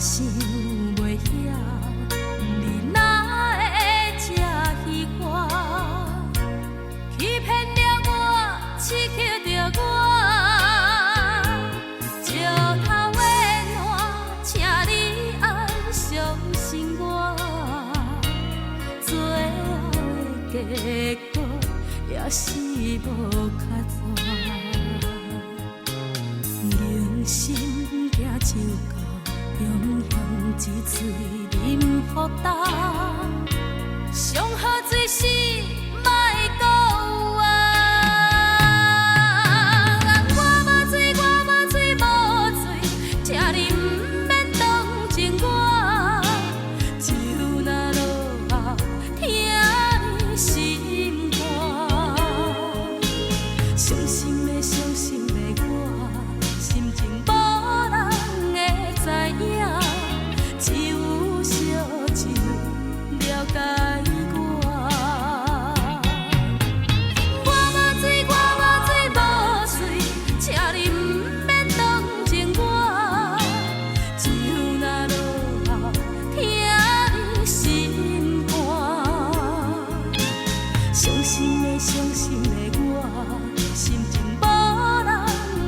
想袂晓，你哪会这虚华？欺骗了我，刺激着我，石头的烂，请你爱相信我，最后的结果也是无较大。人生行酒过，中乡一嘴饮福倒，上好水是莫讲有我无醉，我无醉，无醉，请你不免同情我，酒若落后，听你心肝，伤心的伤心的我。心情无人会知影，只有烧酒了解我。我无醉，我无醉，无醉，请你不免同情我。酒若落后，听你心肝。伤心的伤心的我，心情无人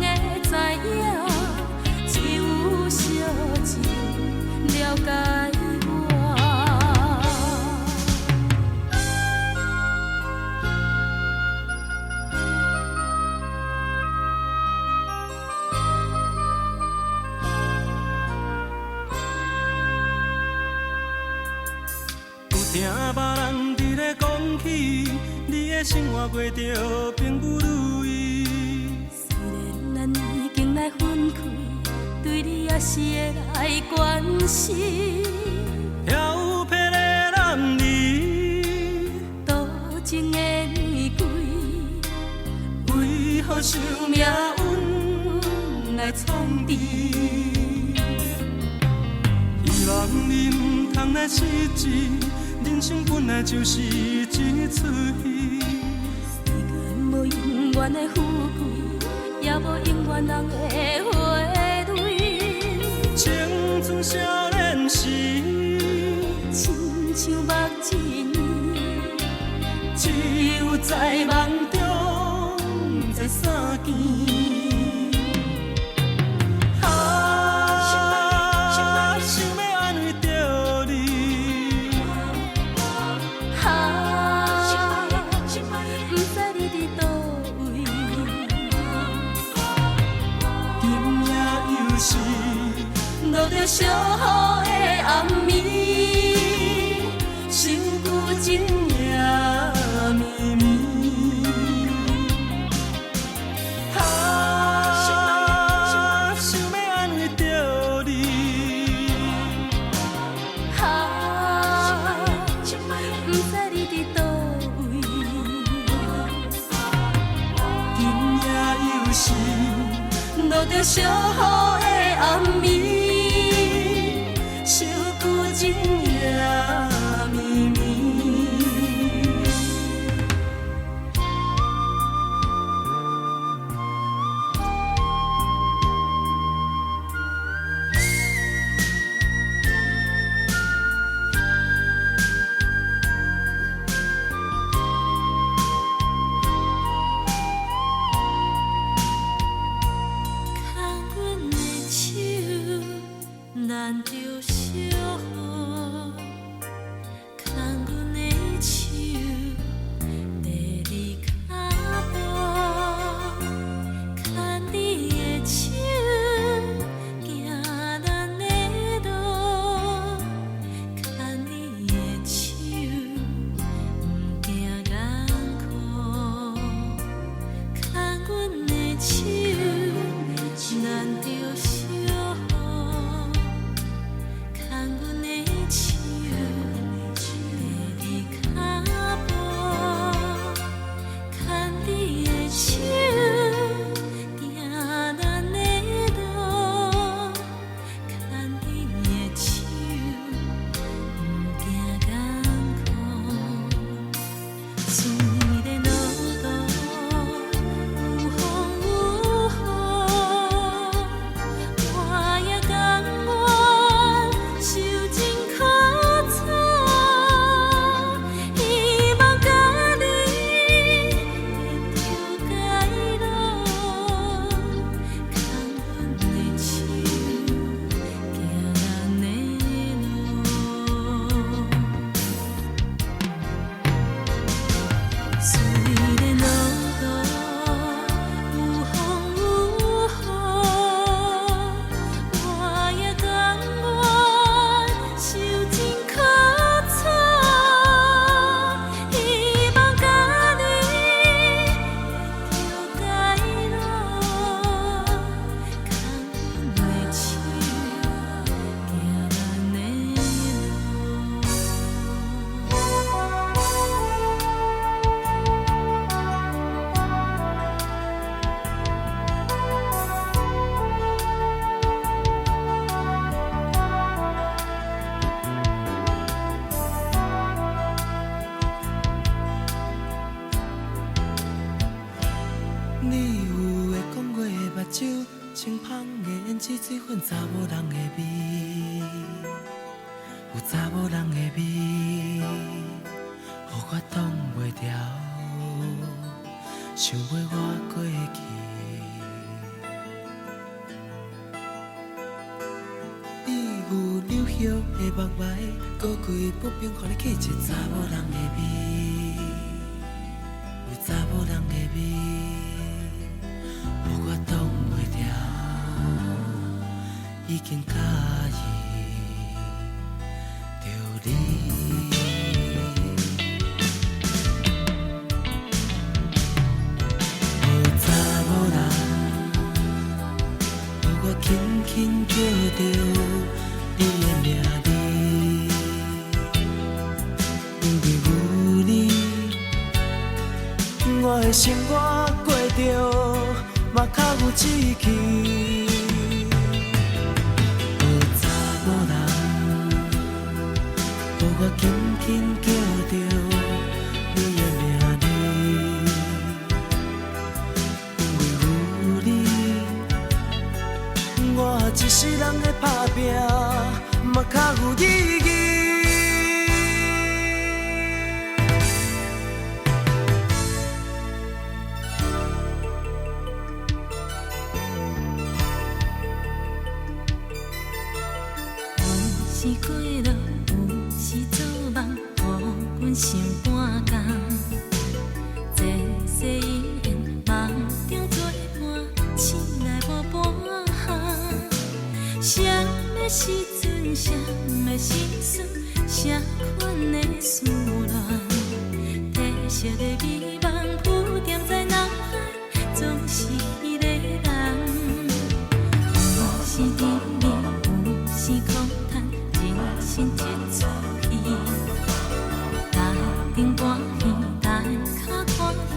会知影，只有烧酒了解我。有听别人伫咧讲起，你的生活过着并不如意。虽然咱已经来分开，对你也是会来关心。漂泊的男儿，多情的玫瑰，为何受命运来创治？希望你唔通来失志，人生本来就是一出戏。世间无永远的富贵，也无永远人的花蕊。青春少年时，亲像目一年，只有在梦中在相见。想要安慰着你，不知你伫倒位。今夜又是落着小雨的暗暝，想旧情夜绵绵。想要安慰着你，不知你伫倒位。今夜又是落着小雨的暗暝，想旧情夜绵绵。牵阮的手，咱就小雨。牵阮的手，第二脚步。牵你的手，行咱的路。牵你的手，不惊艰苦。牵阮的手，咱就小雨。查某人的美，有查某人的美，予我挡袂牢，想袂我过去。你有柳叶的目霾，高贵不平，予你去一查某人的美，有查某人的美，予我挡袂牢，已经介意着你。有查某人，予我轻轻叫着你的名字，因为有你，我的生活过着嘛较有志气。有查某人，予我轻轻叫着你的名字，因为有你，我一世人的打拼嘛较有意义。有时过路，有时做梦，予阮想半工。这世缘，梦中作伴，醒来无半项。什么时阵，什么心酸，啥款的思乱，褪色的美梦浮沉在脑海，总是迄个人。有时甜蜜，有时苦叹，人生一出戏，台顶欢喜，台脚欢喜，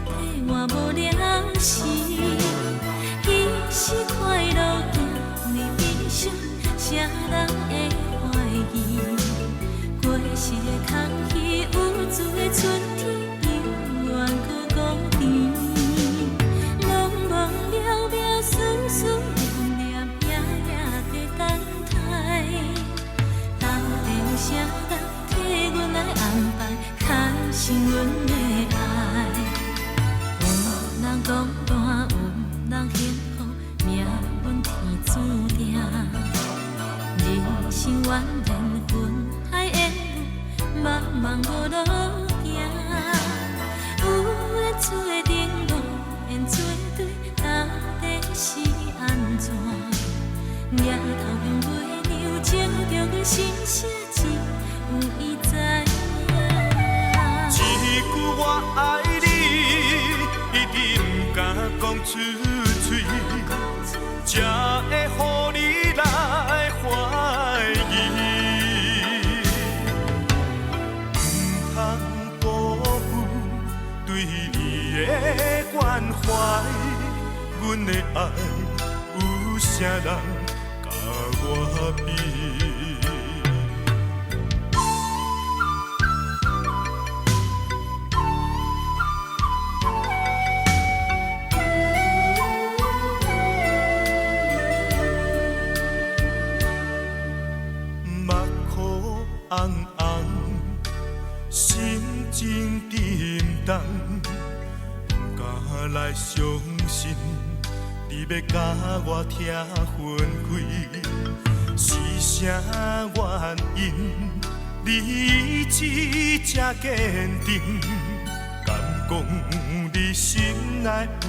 替我无了时。伊是快乐行，你悲伤，啥人会怀疑？过时的空虚，有罪的春天，永远搁孤甜。茫茫渺渺，思思念念，夜夜在等待。到底有啥人替阮来安排，开心阮的爱？有人孤单，有人幸福，命运天注定。人生蜿蜒，分海缘路，茫茫无路行。有缘做阵路，缘做对，到底是安怎？额头用月亮照着阮心声，只有伊知影。一句我爱你，一定不敢讲出嘴，才会予你来怀疑。不通辜负对你的关怀，阮的爱有啥人甲我比？红红，心情沉重，不敢来相信，你要甲我拆分开，是啥原因？你意志这坚定，敢讲你心内有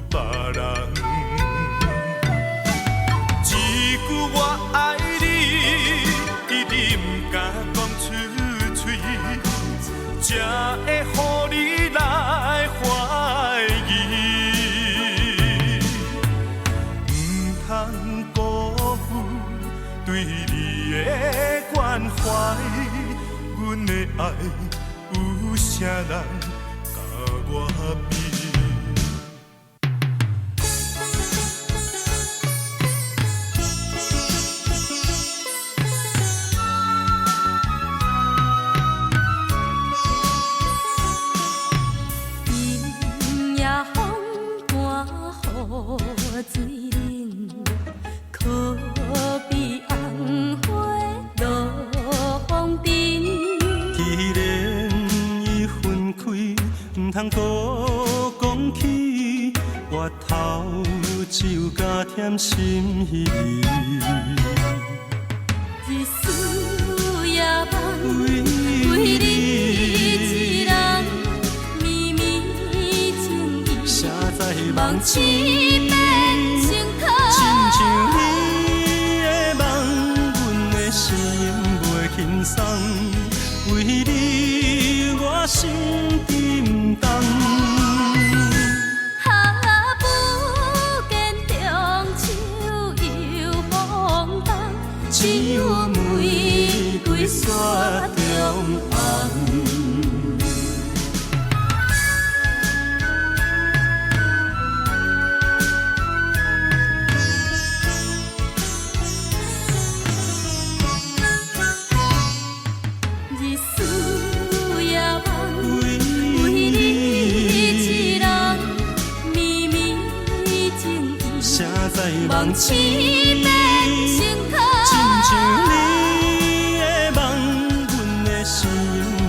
别人？一句我爱你。一定不敢讲出嘴，才会予你来怀疑。不通辜负对你的关怀，阮的爱有啥人甲我比？水面可通搁讲起，我头酒加添心稀。日思夜梦，为你一人绵绵情意，谁知梦痴变成空。亲像你的梦，阮的心袂轻松，为你我心沉重。不见中秋又风动，只有玫瑰雪中红。日思夜梦，为你一人绵绵情意，谁知梦痴变成空。亲像你的梦，阮的心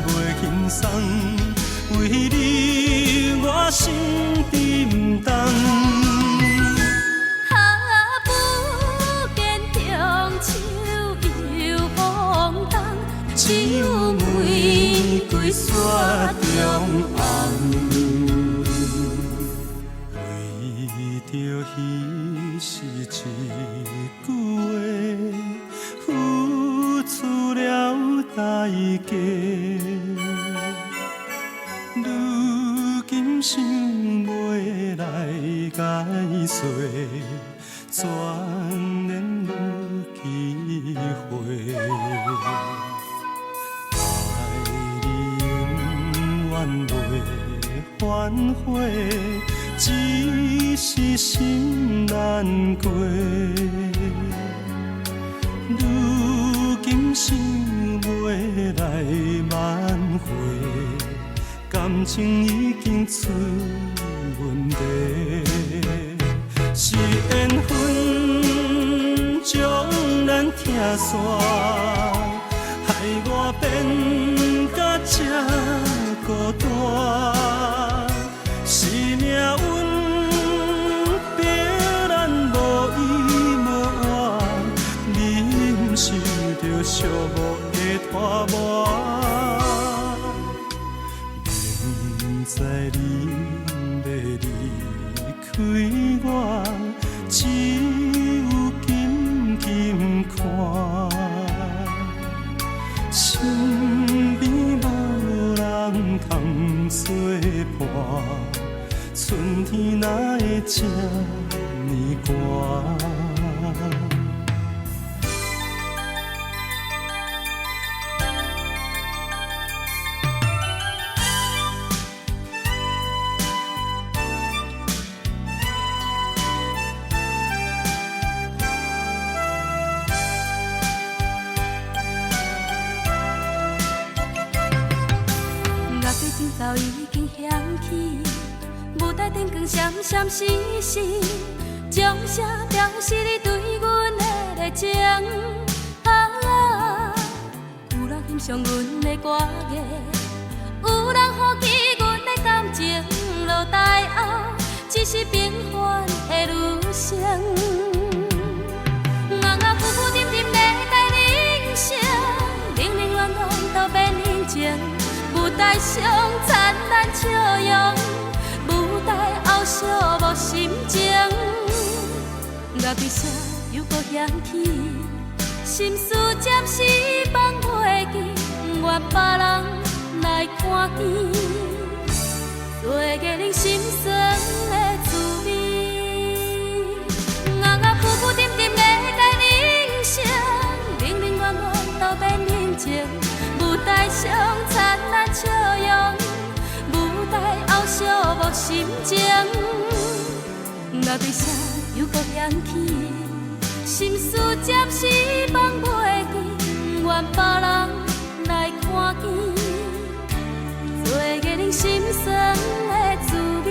袂轻松，为你我心沉重。不见中秋又风动，只有玫瑰雪中红。为着彼时一句话，付出了代价。如今想袂来解释，全然无机会。爱你永远袂反悔，只是心难过。如今想袂来挽回，感情已经出问题。是缘分将咱拆散，害我变甲这孤单。是命运逼咱无依无靠，忍受着寂寞的拖磨。明知你要离开我，只有紧紧看。身边无人通作伴，春天哪会这呢寒？今早已经响起，舞台灯光闪闪烁烁，掌声表示你对阮的热情。有人欣赏阮的歌艺，有人好奇阮的感情落台后，只是平凡的女生。硬硬浮浮沉沉的待人生，冷冷暖暖都变人情。舞台上灿烂笑容，舞台后寂寞心情。乐队声又搁响起，心事暂时放袂记，愿别人来看见，做个人心酸的滋味。硬硬浮浮沉沉的待人生，冷冷暖暖都变人情。舞台上灿烂笑容，舞台后寂寞心情。乐队声又搁响起，心事暂时放袂记，愿别人来看见，做个人心酸的滋味。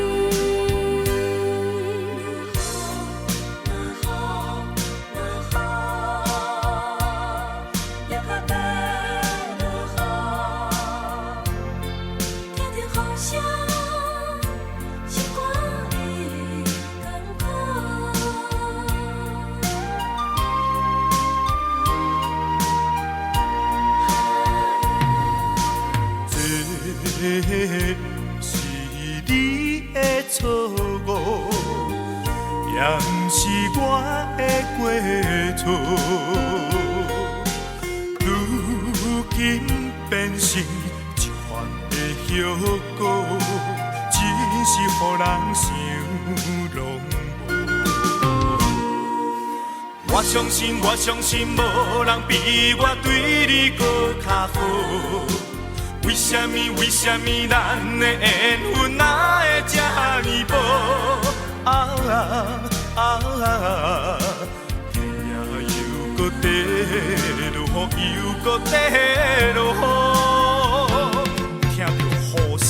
错。如今变成一款的叶果，真是予人想拢无。我相信，无人比我对你搁较好。为什么咱的缘分哪会这呢薄？天也又搁地落雨，又搁地落雨，听着雨声，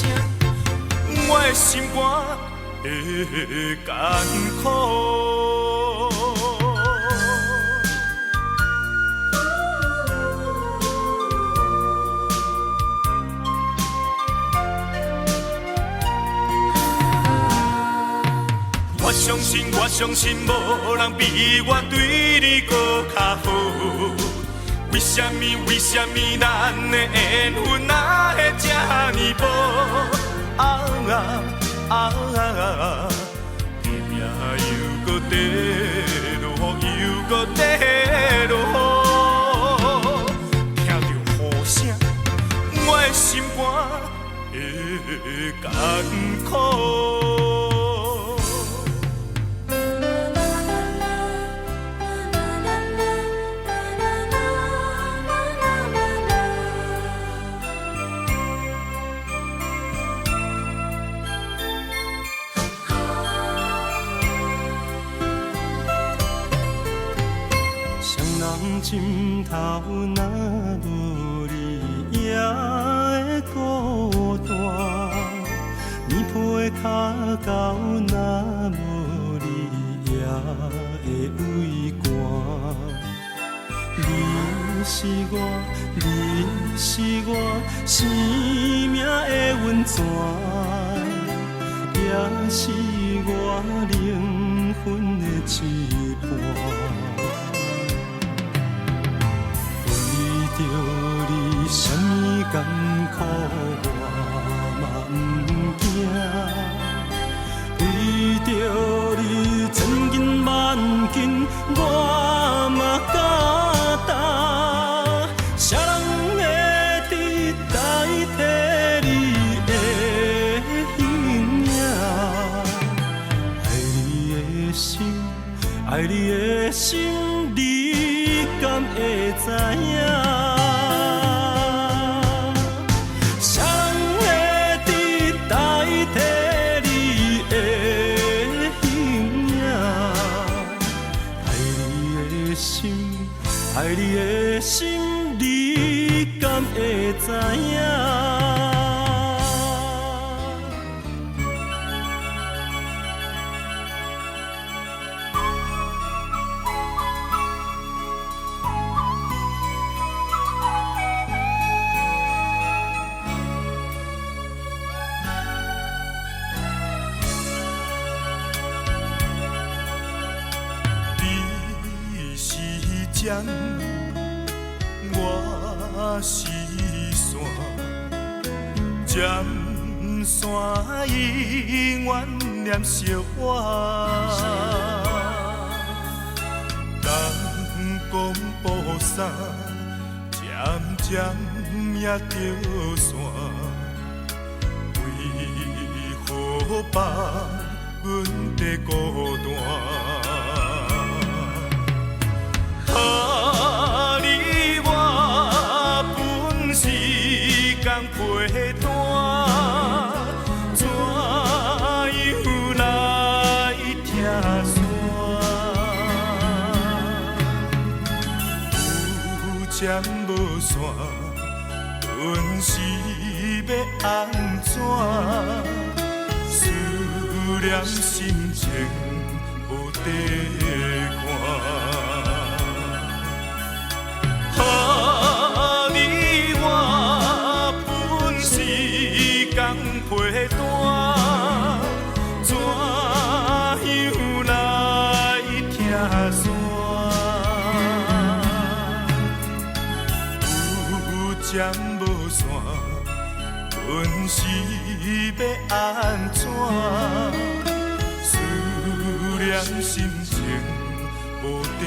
我的心肝会艰苦。我相信，无人比我对你搁较好。为什么咱的缘分哪会这呢薄？天也又搁地落雨，又搁地落雨，听着雨声，我的心肝会艰苦。心头若无你，也会孤单；年岁较高，若无你，也会畏寒。你是我生命的温泉，也是我灵魂的一半。为着你，什么艰苦我嘛不惊；为着你，千斤万斤我嘛敢担。谁人会替代替你的形影？爱你的心，爱你的心，你敢会知影？爱你的心，你敢会知影？针，我是线，针线永远念惜我。灯光布衫，渐渐也着散，为何把阮在孤单？啊！你我本是共陪伴，怎又来拆散？有针无线，阮是要安怎？思念心情无地看。啊！你我本是共陪伴，怎又来拆散？有针无线，阮是要安怎？思念心情无地。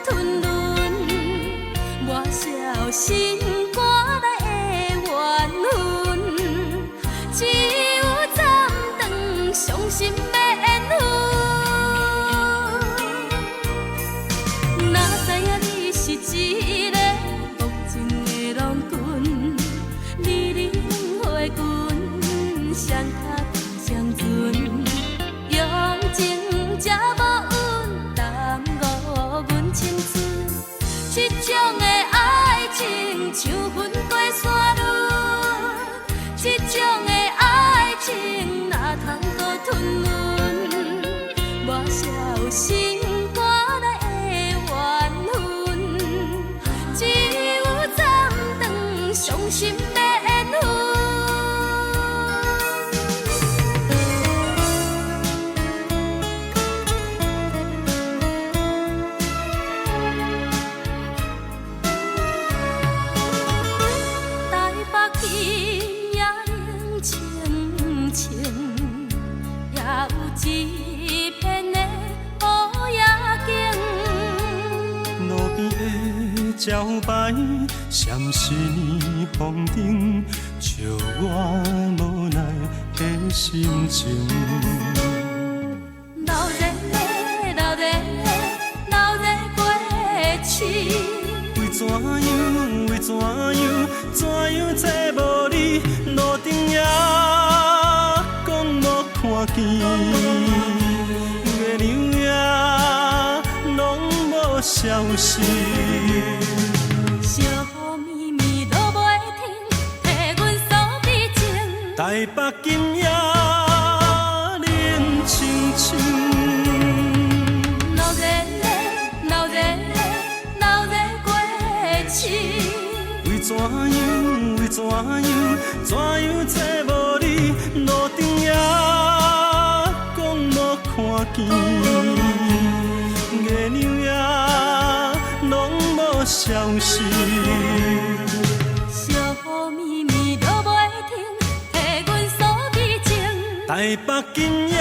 吞沦，我小心肝内的怨恨，只有暂断伤心的缘分。哪知影你是一个无情的郎君，你两回君，双脚相存，用情才无允耽误阮青春。这种的爱情像云过山仑，这种的爱情哪通搁吞沦？我小心肝内的怨恨，只有暂断伤心的缘分。台北今夜冷清清，也有一片的乌野景。路边的招牌，闪烁风灯，照我无奈的心情。流热的，流热的，流热过去。为怎样，为怎样，怎样找无你？路顶也讲无看见，月亮也拢无消息。小雨绵绵落袂停，替阮扫悲情。台北今夜冷清清，流热的，流热的，流热过去。为怎样，为怎样，怎样找无你？路顶也讲无看见，月亮也拢无消息。小雨绵绵落袂停，替阮扫悲情。台北今夜